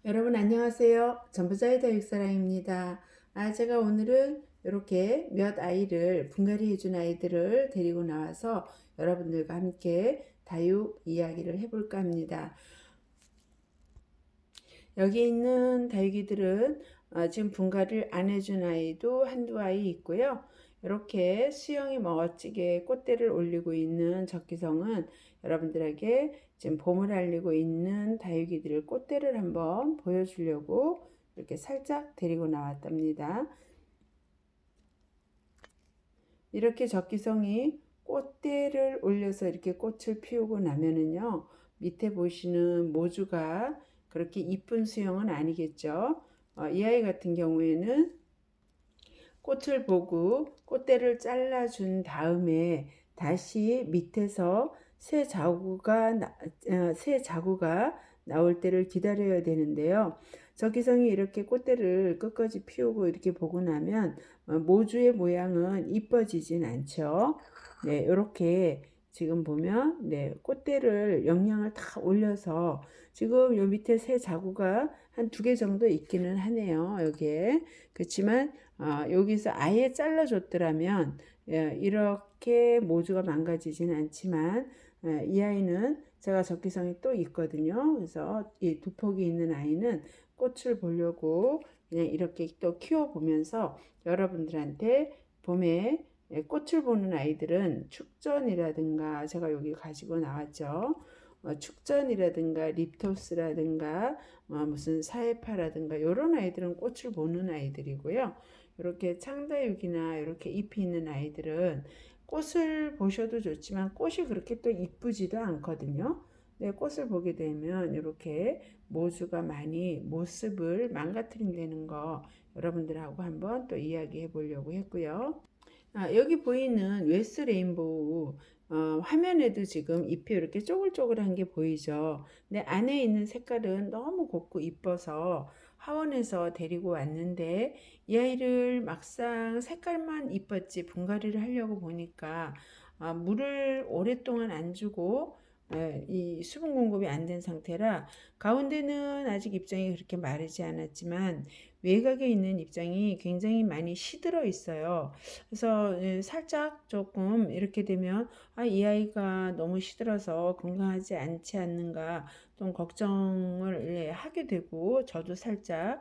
여러분 안녕하세요. 전부자의 다육사랑입니다. 제가 오늘은 이렇게 몇 아이를 분갈이 해준 아이들을 데리고 나와서 여러분들과 함께 다육 이야기를 해볼까 합니다. 여기 있는 다육이들은 지금 분갈이를 안 해준 아이도 한두 아이 있고요. 이렇게 수영이 멋지게 꽃대를 올리고 있는 적기성은 여러분들에게 지금 봄을 알리고 있는 다육이들을 꽃대를 한번 보여주려고 이렇게 살짝 데리고 나왔답니다. 이렇게 적기성이 꽃대를 올려서 이렇게 꽃을 피우고 나면은요, 밑에 보시는 모주가 그렇게 이쁜 수영은 아니겠죠. 이 아이 같은 경우에는 꽃을 보고 꽃대를 잘라준 다음에 다시 밑에서 새 자구가 나올 때를 기다려야 되는데요. 저기성이 이렇게 꽃대를 끝까지 피우고 이렇게 보고 나면 모주의 모양은 이뻐지진 않죠. 네, 이렇게 지금 보면 네, 꽃대를 영양을 다 올려서 지금 요 밑에 새 자구가 한 2개 정도 있기는 하네요. 여기에. 그렇지만 여기서 아예 잘라줬더라면 이렇게 모주가 망가지진 않지만 이 아이는 제가 적기성이 또 있거든요. 그래서 이 두 폭이 있는 아이는 꽃을 보려고 그냥 이렇게 또 키워보면서 여러분들한테 봄에 꽃을 보는 아이들은 축전이라든가 제가 여기 가지고 나왔죠. 축전이라든가 립토스라든가 무슨 사해파라든가 이런 아이들은 꽃을 보는 아이들이고요. 이렇게 창다육이나 이렇게 잎이 있는 아이들은 꽃을 보셔도 좋지만 꽃이 그렇게 또 이쁘지도 않거든요. 네, 꽃을 보게 되면 이렇게 모주가 많이 모습을 망가뜨린다는 거 여러분들하고 한번 또 이야기해 보려고 했고요. 여기 보이는 웨스 레인보우 화면에도 지금 잎이 이렇게 쪼글쪼글한 게 보이죠. 근데 안에 있는 색깔은 너무 곱고 이뻐서 하원에서 데리고 왔는데 이 아이를 막상 색깔만 이뻤지 분갈이를 하려고 보니까 물을 오랫동안 안 주고 이 수분 공급이 안 된 상태라 가운데는 아직 입장이 그렇게 마르지 않았지만 외곽에 있는 입장이 굉장히 많이 시들어 있어요. 그래서 살짝 조금 이렇게 되면 이 아이가 너무 시들어서 건강하지 않지 않는가 좀 걱정을 하게 되고 저도 살짝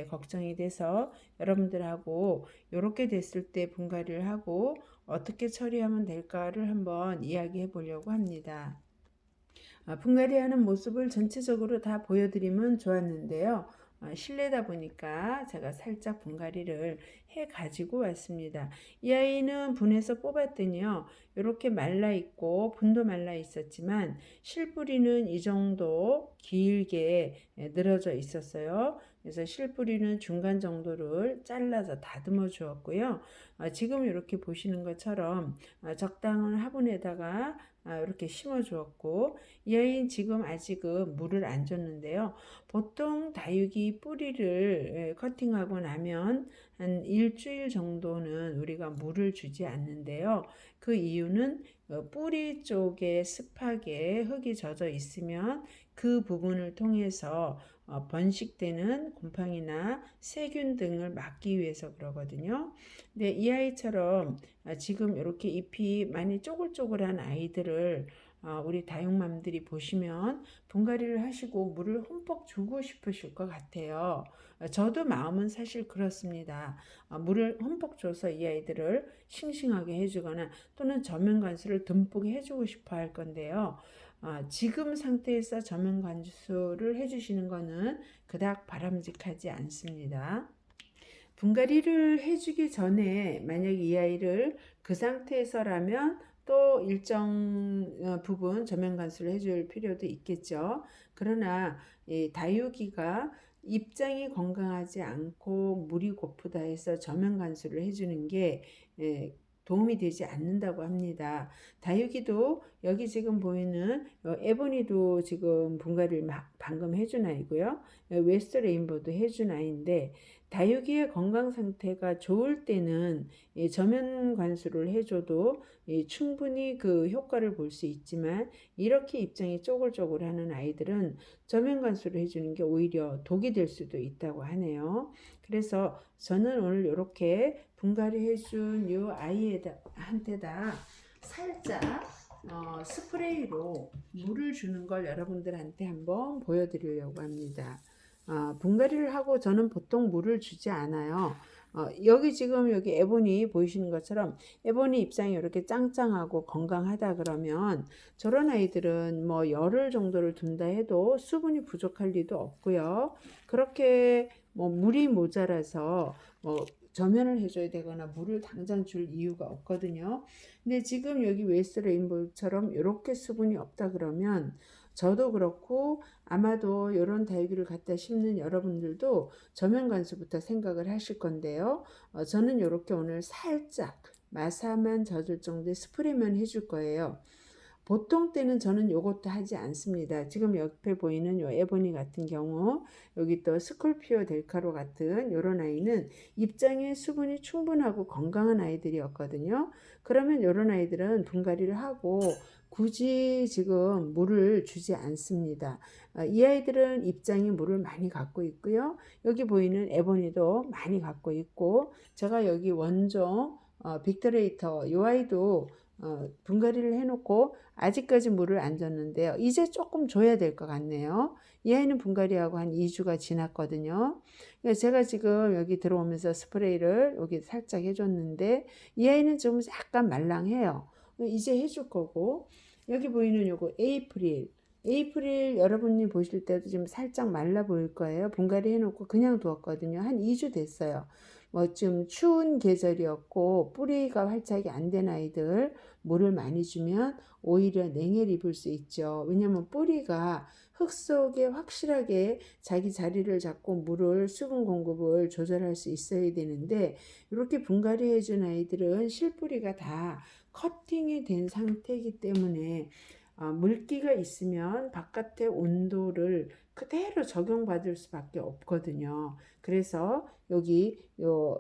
걱정이 돼서 여러분들하고 이렇게 됐을 때 분갈이를 하고 어떻게 처리하면 될까를 한번 이야기해 보려고 합니다. 분갈이하는 모습을 전체적으로 다 보여드리면 좋았는데요. 실내다 보니까 제가 살짝 분갈이를 해 가지고 왔습니다. 이 아이는 분해서 뽑았더니요. 이렇게 말라 있고 분도 말라 있었지만 실뿌리는 이 정도 길게 늘어져 있었어요. 그래서 실뿌리는 중간 정도를 잘라서 다듬어 주었고요. 지금 이렇게 보시는 것처럼 적당한 화분에다가 이렇게 심어 주었고 이 아이는 지금 아직은 물을 안 줬는데요. 보통 다육이 뿌리를 커팅하고 나면 한 일주일 정도는 우리가 물을 주지 않는데요. 그 이유는 뿌리 쪽에 습하게 흙이 젖어 있으면 그 부분을 통해서 번식되는 곰팡이나 세균 등을 막기 위해서 그러거든요. 근데 이 아이처럼 지금 이렇게 잎이 많이 쪼글쪼글한 아이들을 우리 다육맘들이 보시면 분갈이를 하시고 물을 흠뻑 주고 싶으실 것 같아요. 저도 마음은 사실 그렇습니다. 물을 흠뻑 줘서 이 아이들을 싱싱하게 해주거나 또는 저면 관수를 듬뿍 해주고 싶어 할 건데요. 지금 상태에서 저면 관수를 해주시는 것은 그닥 바람직하지 않습니다. 분갈이를 해주기 전에 만약 이 아이를 그 상태에서라면 또 일정 부분 저면 관수를 해줄 필요도 있겠죠. 그러나 다육이가 입장이 건강하지 않고 물이 고프다 해서 저면 관수를 해주는 게 도움이 되지 않는다고 합니다. 다육이도 여기 지금 보이는 에보니도 지금 분갈이를 방금 해준 아이고요. 웨스트 레인보도 해준 아이인데 다육이의 건강 상태가 좋을 때는 저면 관수를 해줘도 충분히 그 효과를 볼 수 있지만 이렇게 입장이 쪼글쪼글하는 아이들은 저면 관수를 해주는 게 오히려 독이 될 수도 있다고 하네요. 그래서 저는 오늘 이렇게 분갈이 해준 이 아이한테다 살짝 스프레이로 물을 주는 걸 여러분들한테 한번 보여드리려고 합니다. 분갈이를 하고 저는 보통 물을 주지 않아요. 여기 지금 여기 에보니 보이시는 것처럼 에보니 입장이 이렇게 짱짱하고 건강하다 그러면 저런 아이들은 뭐 열흘 정도를 둔다 해도 수분이 부족할 리도 없고요. 그렇게 뭐 물이 모자라서 뭐 저면을 해줘야 되거나 물을 당장 줄 이유가 없거든요. 근데 지금 여기 웨스트 레인보우처럼 이렇게 수분이 없다 그러면 저도 그렇고 아마도 이런 다육이를 갖다 심는 여러분들도 저면 관수부터 생각을 하실 건데요. 저는 이렇게 오늘 살짝 마사만 젖을 정도의 스프레이만 해줄 거예요. 보통 때는 저는 이것도 하지 않습니다. 지금 옆에 보이는 요 에보니 같은 경우 여기 또 스콜피오 델카로 같은 이런 아이는 입장에 수분이 충분하고 건강한 아이들이었거든요. 그러면 이런 아이들은 분갈이를 하고 굳이 지금 물을 주지 않습니다. 이 아이들은 입장이 물을 많이 갖고 있고요. 여기 보이는 에보니도 많이 갖고 있고 제가 여기 원종 빅터레이터 이 아이도 분갈이를 해놓고 아직까지 물을 안 줬는데요. 이제 조금 줘야 될 것 같네요. 이 아이는 분갈이하고 한 2주가 지났거든요. 제가 지금 여기 들어오면서 스프레이를 여기 살짝 해줬는데 이 아이는 좀 약간 말랑해요. 이제 해줄 거고 여기 보이는 요거 에이프릴 여러분이 보실 때도 좀 살짝 말라 보일 거예요. 분갈이 해놓고 그냥 두었거든요. 한 2주 됐어요. 뭐 좀 추운 계절이었고 뿌리가 활착이 안 된 아이들 물을 많이 주면 오히려 냉해를 입을 수 있죠. 왜냐하면 뿌리가 흙 속에 확실하게 자기 자리를 잡고 물을 수분 공급을 조절할 수 있어야 되는데 이렇게 분갈이 해준 아이들은 실뿌리가 다 커팅이 된 상태이기 때문에 물기가 있으면 바깥의 온도를 그대로 적용받을 수밖에 없거든요. 그래서 여기 요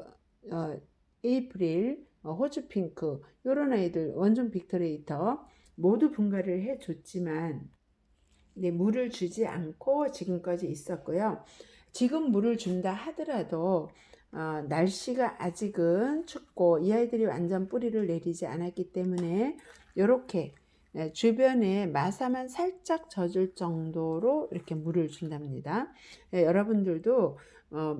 에이프릴, 호주 핑크 이런 아이들 원종 빅터레이터 모두 분갈이를 해줬지만 물을 주지 않고 지금까지 있었고요. 지금 물을 준다 하더라도 날씨가 아직은 춥고 이 아이들이 완전 뿌리를 내리지 않았기 때문에 이렇게 주변에 마사만 살짝 젖을 정도로 이렇게 물을 준답니다. 여러분들도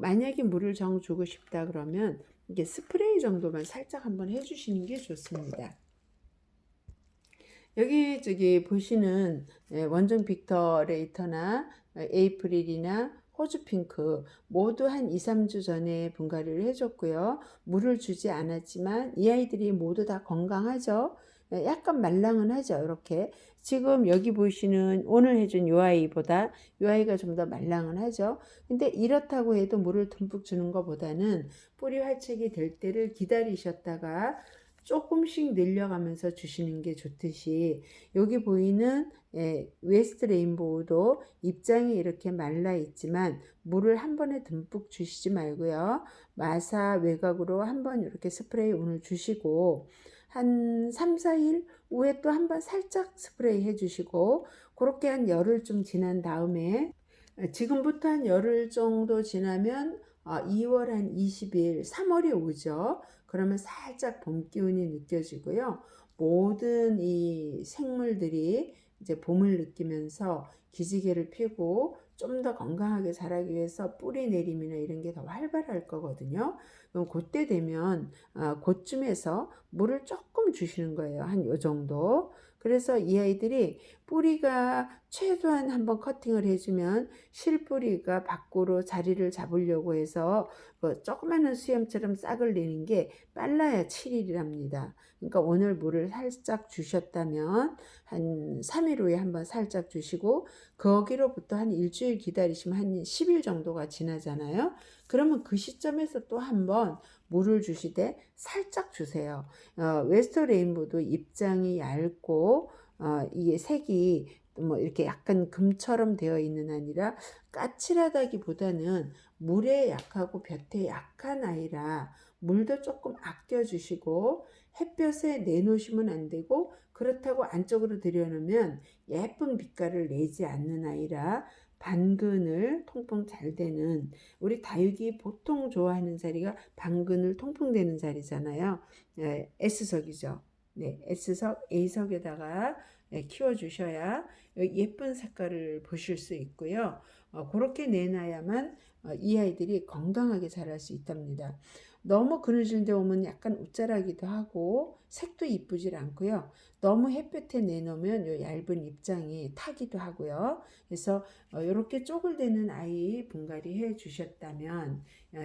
만약에 물을 정 주고 싶다 그러면 이게 스프레이 정도만 살짝 한번 해주시는 게 좋습니다. 여기 저기 보시는 원종 빅터레이터나 에이프릴이나 호주핑크 모두 한 2, 3주 전에 분갈이를 해줬고요. 물을 주지 않았지만 이 아이들이 모두 다 건강하죠. 약간 말랑은 하죠. 이렇게 지금 여기 보시는 오늘 해준 요 아이보다 요 아이가 좀 더 말랑은 하죠. 근데 이렇다고 해도 물을 듬뿍 주는 것보다는 뿌리 활착이 될 때를 기다리셨다가 조금씩 늘려가면서 주시는 게 좋듯이 여기 보이는 웨스트 레인보우도 입장이 이렇게 말라 있지만 물을 한 번에 듬뿍 주시지 말고요. 마사 외곽으로 한번 이렇게 스프레이 오늘 주시고 한 3, 4일 후에 또 한번 살짝 스프레이 해주시고 그렇게 한 열흘 좀 지난 다음에 지금부터 한 열흘 정도 지나면 2월 한 20일, 3월이 오죠. 그러면 살짝 봄 기운이 느껴지고요. 모든 이 생물들이 이제 봄을 느끼면서 기지개를 펴고 좀 더 건강하게 자라기 위해서 뿌리 내림이나 이런 게 더 활발할 거거든요. 그럼 그때 되면 그쯤에서 물을 조금 주시는 거예요. 한 요 정도. 그래서 이 아이들이 뿌리가 최소한 한번 커팅을 해주면 실뿌리가 밖으로 자리를 잡으려고 해서 뭐 조그마한 수염처럼 싹을 내는 게 빨라야 7일이랍니다. 그러니까 오늘 물을 살짝 주셨다면 한 3일 후에 한번 살짝 주시고 거기로부터 한 일주일 기다리시면 한 10일 정도가 지나잖아요. 그러면 그 시점에서 또 한번 물을 주시되 살짝 주세요. 웨스트 레인보도 입장이 얇고 이게 색이 뭐 이렇게 약간 금처럼 되어 있는 아니라 까칠하다기보다는 물에 약하고 볕에 약한 아이라 물도 조금 아껴 주시고 햇볕에 내놓으시면 안 되고 그렇다고 안쪽으로 들여놓으면 예쁜 빛깔을 내지 않는 아이라 반근을 통풍 잘 되는 우리 다육이 보통 좋아하는 자리가 반근을 통풍되는 자리잖아요. S석이죠. 네, S석, A석에다가 키워 주셔야 예쁜 색깔을 보실 수 있고요. 그렇게 내놔야만 이 아이들이 건강하게 자랄 수 있답니다. 너무 그늘진 데 오면 약간 웃자라기도 하고 색도 이쁘질 않고요. 너무 햇볕에 내놓으면 요 얇은 잎장이 타기도 하고요. 그래서 이렇게 쪼글대는 아이 분갈이 해 주셨다면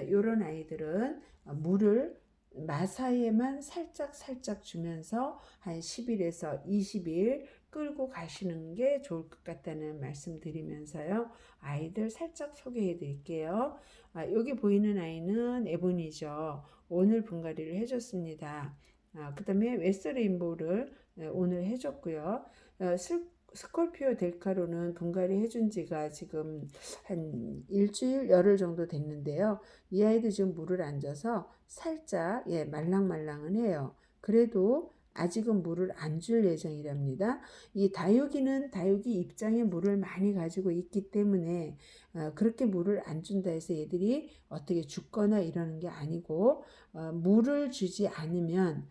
이런 아이들은 물을 마사에만 살짝 주면서 한 10일에서 20일 끌고 가시는 게 좋을 것 같다는 말씀 드리면서요. 아이들 살짝 소개해 드릴게요. 여기 보이는 아이는 에보니죠. 오늘 분갈이를 해줬습니다. 그 다음에 웨스트 레인보우를 오늘 해줬고요. 스콜피오 델카로는 분갈이 해준 지가 지금 한 일주일, 열흘 정도 됐는데요. 이 아이도 지금 물을 안 줘서 살짝 말랑말랑은 해요. 그래도 아직은 물을 안 줄 예정이랍니다. 이 다육이는 다육이 입장에 물을 많이 가지고 있기 때문에 그렇게 물을 안 준다 해서 얘들이 어떻게 죽거나 이러는 게 아니고 물을 주지 않으면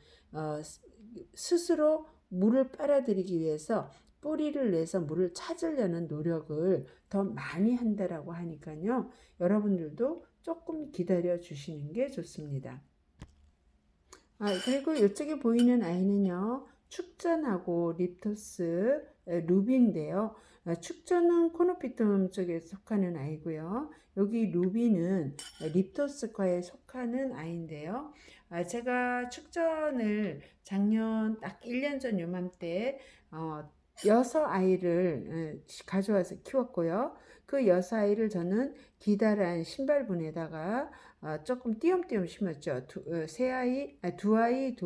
스스로 물을 빨아들이기 위해서 뿌리를 내서 물을 찾으려는 노력을 더 많이 한다라고 하니까요. 여러분들도 조금 기다려 주시는 게 좋습니다. 그리고 이쪽에 보이는 아이는요. 축전하고 립토스 루비인데요. 축전은 코노피텀 쪽에 속하는 아이고요. 여기 루비는 립토스과에 속하는 아이인데요. 제가 축전을 작년 딱 1년 전 요맘때 6아이를 가져와서 키웠고요. 그 6아이를 저는 기다란 신발분에다가 조금 띄엄띄엄 심었죠. 두 아이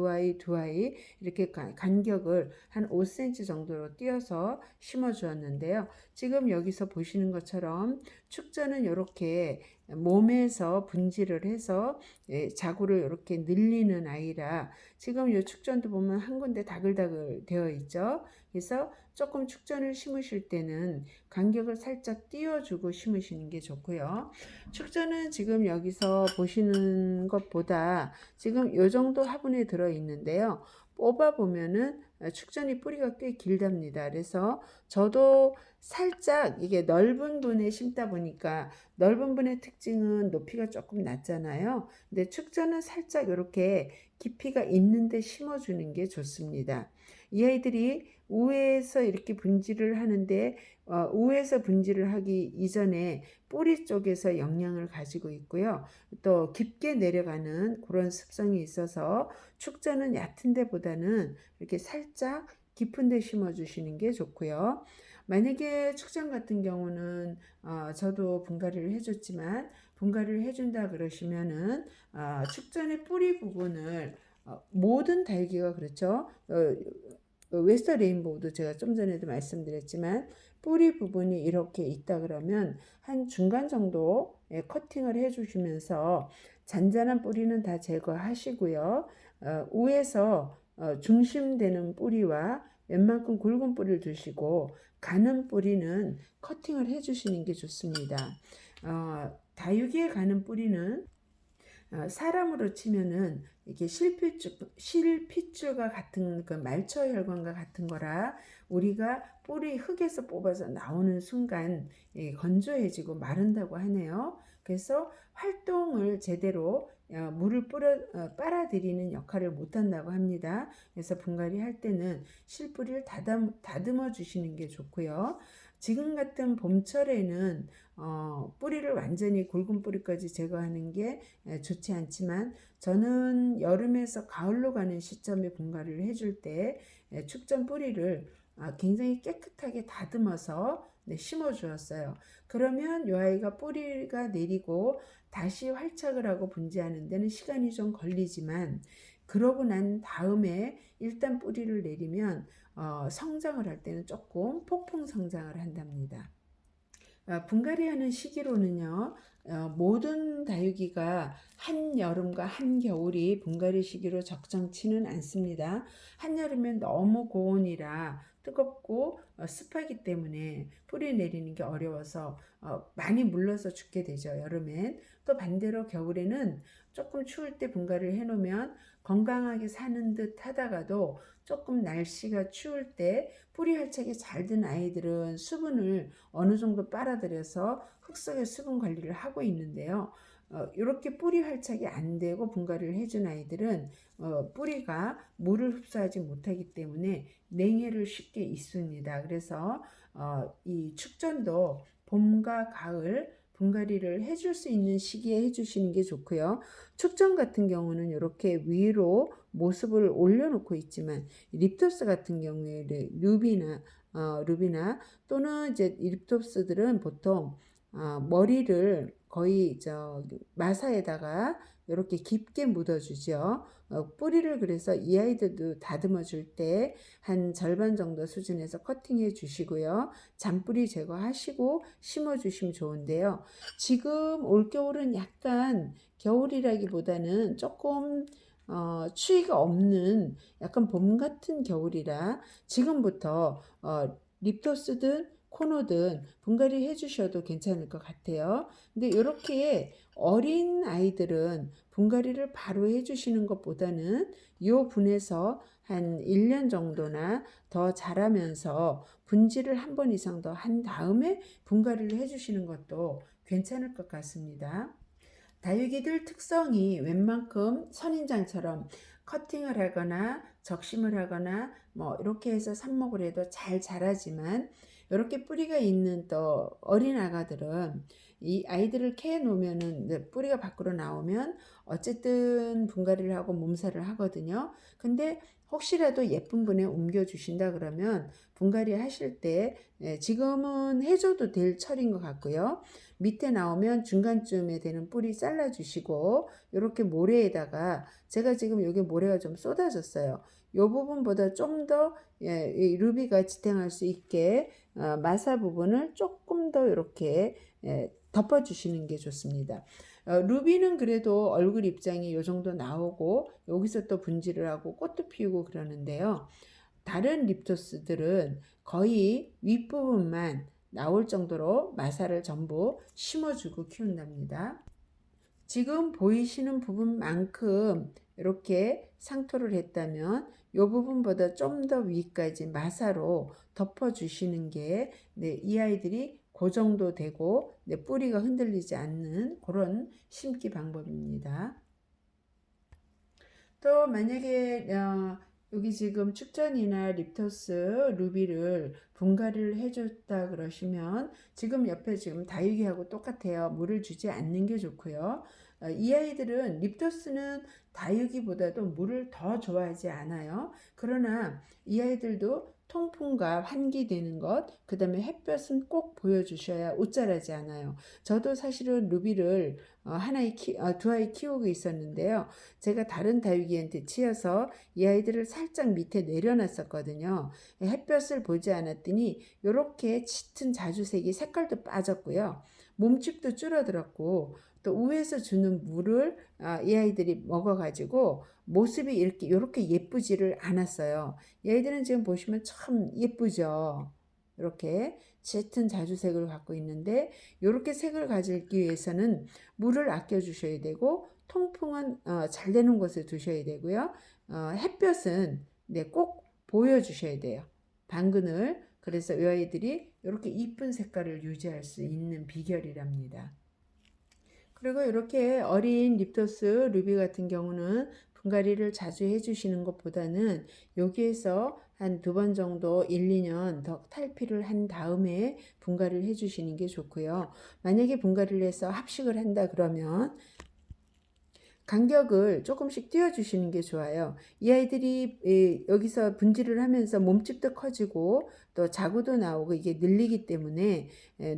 이렇게 간격을 한 5cm 정도로 띄어서 심어 주었는데요. 지금 여기서 보시는 것처럼 축전은 이렇게 몸에서 분질을 해서 자구를 이렇게 늘리는 아이라 지금 이 축전도 보면 한 군데 다글다글 되어 있죠. 그래서 조금 축전을 심으실 때는 간격을 살짝 띄워주고 심으시는 게 좋고요. 축전은 지금 여기서 보시는 것보다 지금 요 정도 화분에 들어 있는데요. 뽑아 보면은 축전이 뿌리가 꽤 길답니다. 그래서 저도 살짝 이게 넓은 분에 심다 보니까 넓은 분의 특징은 높이가 조금 낮잖아요. 근데 축전은 살짝 이렇게 깊이가 있는데 심어주는 게 좋습니다. 이 아이들이 우에서 이렇게 분질을 하는데 우에서 분질을 하기 이전에 뿌리 쪽에서 영양을 가지고 있고요. 또 깊게 내려가는 그런 습성이 있어서 축전은 얕은 데보다는 이렇게 살짝 깊은 데 심어 주시는 게 좋고요. 만약에 축전 같은 경우는 저도 분갈이를 해줬지만 분갈이를 해준다 그러시면은 축전의 뿌리 부분을 모든 다육이가 그렇죠. 웨스터 레인보우도 제가 좀 전에도 말씀드렸지만 뿌리 부분이 이렇게 있다 그러면 한 중간 정도 커팅을 해주시면서 잔잔한 뿌리는 다 제거하시고요. 위에서 중심되는 뿌리와 웬만큼 굵은 뿌리를 두시고 가는 뿌리는 커팅을 해주시는 게 좋습니다. 다육이에 가는 뿌리는 사람으로 치면은 이게 실핏줄과 같은 그 말초혈관과 같은 거라 우리가 뿌리 흙에서 뽑아서 나오는 순간 건조해지고 마른다고 하네요. 그래서 활동을 제대로 물을 빨아들이는 역할을 못한다고 합니다. 그래서 분갈이 할 때는 실뿌리를 다듬어 주시는 게 좋고요. 지금 같은 봄철에는 뿌리를 완전히 굵은 뿌리까지 제거하는 게 좋지 않지만 저는 여름에서 가을로 가는 시점에 분갈이를 해줄 때 축전 뿌리를 굉장히 깨끗하게 다듬어서 심어 주었어요. 그러면 이 아이가 뿌리가 내리고 다시 활착을 하고 분재하는 데는 시간이 좀 걸리지만 그러고 난 다음에 일단 뿌리를 내리면 성장을 할 때는 조금 폭풍 성장을 한답니다. 분갈이하는 시기로는요, 모든 다육이가 한여름과 한겨울이 분갈이 시기로 적정치는 않습니다. 한여름엔 너무 고온이라 뜨겁고 습하기 때문에 뿌리 내리는 게 어려워서 많이 물러서 죽게 되죠. 여름엔. 또 반대로 겨울에는 조금 추울 때 분갈이를 해놓으면 건강하게 사는 듯 하다가도 조금 날씨가 추울 때 뿌리 활착이 잘 든 아이들은 수분을 어느 정도 빨아들여서 흙 속의 수분 관리를 하고 있는데요. 이렇게 뿌리 활착이 안 되고 분갈이를 해준 아이들은 뿌리가 물을 흡수하지 못하기 때문에 냉해를 쉽게 입습니다. 그래서 이 축전도 봄과 가을 분갈이를 해줄 수 있는 시기에 해주시는 게 좋고요. 축전 같은 경우는 이렇게 위로 모습을 올려놓고 있지만 립토스 같은 경우에 루비나 또는 이제 립토스들은 보통 머리를 거의 마사에다가 이렇게 깊게 묻어주죠. 뿌리를 그래서 이 아이들도 다듬어 줄 때 한 절반 정도 수준에서 커팅해 주시고요. 잔뿌리 제거하시고 심어 주시면 좋은데요. 지금 올겨울은 약간 겨울이라기보다는 조금 추위가 없는 약간 봄 같은 겨울이라 지금부터 립토스든 코노든 분갈이 해주셔도 괜찮을 것 같아요. 근데 이렇게 어린 아이들은 분갈이를 바로 해주시는 것보다는 요 분에서 한 1년 정도나 더 자라면서 분질을 한 번 이상 더 한 다음에 분갈이를 해주시는 것도 괜찮을 것 같습니다. 다육이들 특성이 웬만큼 선인장처럼 커팅을 하거나 적심을 하거나 뭐 이렇게 해서 삽목을 해도 잘 자라지만 이렇게 뿌리가 있는 또 어린 아가들은 이 아이들을 캐 놓으면은 뿌리가 밖으로 나오면 어쨌든 분갈이를 하고 몸살을 하거든요. 근데 혹시라도 예쁜 분에 옮겨 주신다 그러면 분갈이 하실 때 지금은 해줘도 될 철인 것 같고요. 밑에 나오면 중간쯤에 되는 뿌리 잘라 주시고 이렇게 모래에다가 제가 지금 여기 모래가 좀 쏟아졌어요. 이 부분보다 좀 더 이 루비가 지탱할 수 있게 마사 부분을 조금 더 이렇게 덮어 주시는 게 좋습니다. 루비는 그래도 얼굴 입장이 이 정도 나오고 여기서 또 분질을 하고 꽃도 피우고 그러는데요. 다른 립토스들은 거의 윗부분만 나올 정도로 마사를 전부 심어주고 키운답니다. 지금 보이시는 부분만큼 이렇게 상토를 했다면 이 부분보다 좀 더 위까지 마사로 덮어주시는 게 이 아이들이 그 정도 되고 뿌리가 흔들리지 않는 그런 심기 방법입니다. 또 만약에 여기 지금 축전이나 립토스, 루비를 분갈이를 해줬다 그러시면 지금 옆에 지금 다육이하고 똑같아요. 물을 주지 않는 게 좋고요. 이 아이들은 립토스는 다육이보다도 물을 더 좋아하지 않아요. 그러나 이 아이들도 통풍과 환기되는 것, 그 다음에 햇볕은 꼭 보여주셔야 옷자라지 않아요. 저도 사실은 루비를 두 아이 키우고 있었는데요. 제가 다른 다육이한테 치여서 이 아이들을 살짝 밑에 내려놨었거든요. 햇볕을 보지 않았더니 이렇게 짙은 자주색이 색깔도 빠졌고요. 몸집도 줄어들었고 또 위에서 주는 물을 이 아이들이 먹어가지고 모습이 이렇게 예쁘지를 않았어요. 이 아이들은 지금 보시면 참 예쁘죠. 이렇게 짙은 자주색을 갖고 있는데 이렇게 색을 가지기 위해서는 물을 아껴 주셔야 되고 통풍은 잘 되는 곳에 두셔야 되고요. 햇볕은 꼭 보여주셔야 돼요. 당근을. 그래서 이 아이들이 이렇게 이쁜 색깔을 유지할 수 있는 비결이랍니다. 그리고 이렇게 어린 립토스, 루비 같은 경우는 분갈이를 자주 해주시는 것보다는 여기에서 한 2번 정도 1, 2년 더 탈피를 한 다음에 분갈이를 해주시는 게 좋고요. 만약에 분갈이를 해서 합식을 한다 그러면 간격을 조금씩 띄워주시는 게 좋아요. 이 아이들이 여기서 분질을 하면서 몸집도 커지고 또 자구도 나오고 이게 늘리기 때문에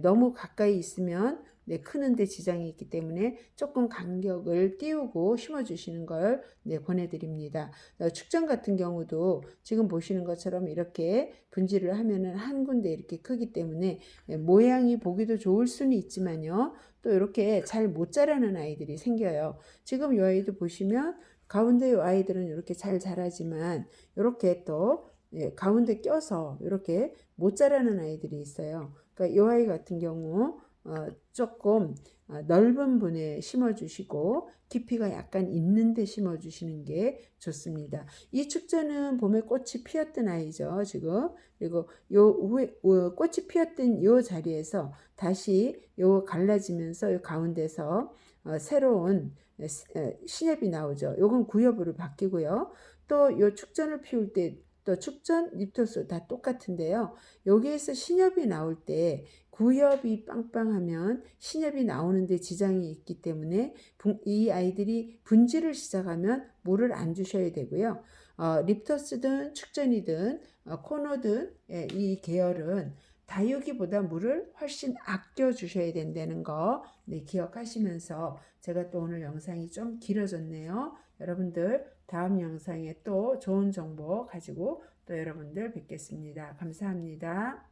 너무 가까이 있으면 크는데 지장이 있기 때문에 조금 간격을 띄우고 심어주시는 걸 권해드립니다. 축전 같은 경우도 지금 보시는 것처럼 이렇게 분지를 하면은 한 군데 이렇게 크기 때문에 모양이 보기도 좋을 수는 있지만요. 또 이렇게 잘 못 자라는 아이들이 생겨요. 지금 이 아이도 보시면 가운데 아이들은 이렇게 잘 자라지만 이렇게 또 가운데 껴서 이렇게 못 자라는 아이들이 있어요. 그러니까 이 아이 같은 경우 조금 넓은 분에 심어주시고 깊이가 약간 있는 데 심어주시는 게 좋습니다. 이 축전은 봄에 꽃이 피었던 아이죠, 지금. 그리고 요 후에 꽃이 피었던 요 자리에서 다시 요 갈라지면서 요 가운데서 새로운 신엽이 나오죠. 요건 구엽으로 바뀌고요. 또 요 축전을 피울 때 또 축전, 립토스 다 똑같은데요. 여기에서 신엽이 나올 때 구엽이 빵빵하면 신엽이 나오는데 지장이 있기 때문에 이 아이들이 분지를 시작하면 물을 안 주셔야 되고요. 립토스든 축전이든 코너든 이 계열은 다육이보다 물을 훨씬 아껴 주셔야 된다는 거 기억하시면서 제가 또 오늘 영상이 좀 길어졌네요. 여러분들 다음 영상에 또 좋은 정보 가지고 또 여러분들 뵙겠습니다. 감사합니다.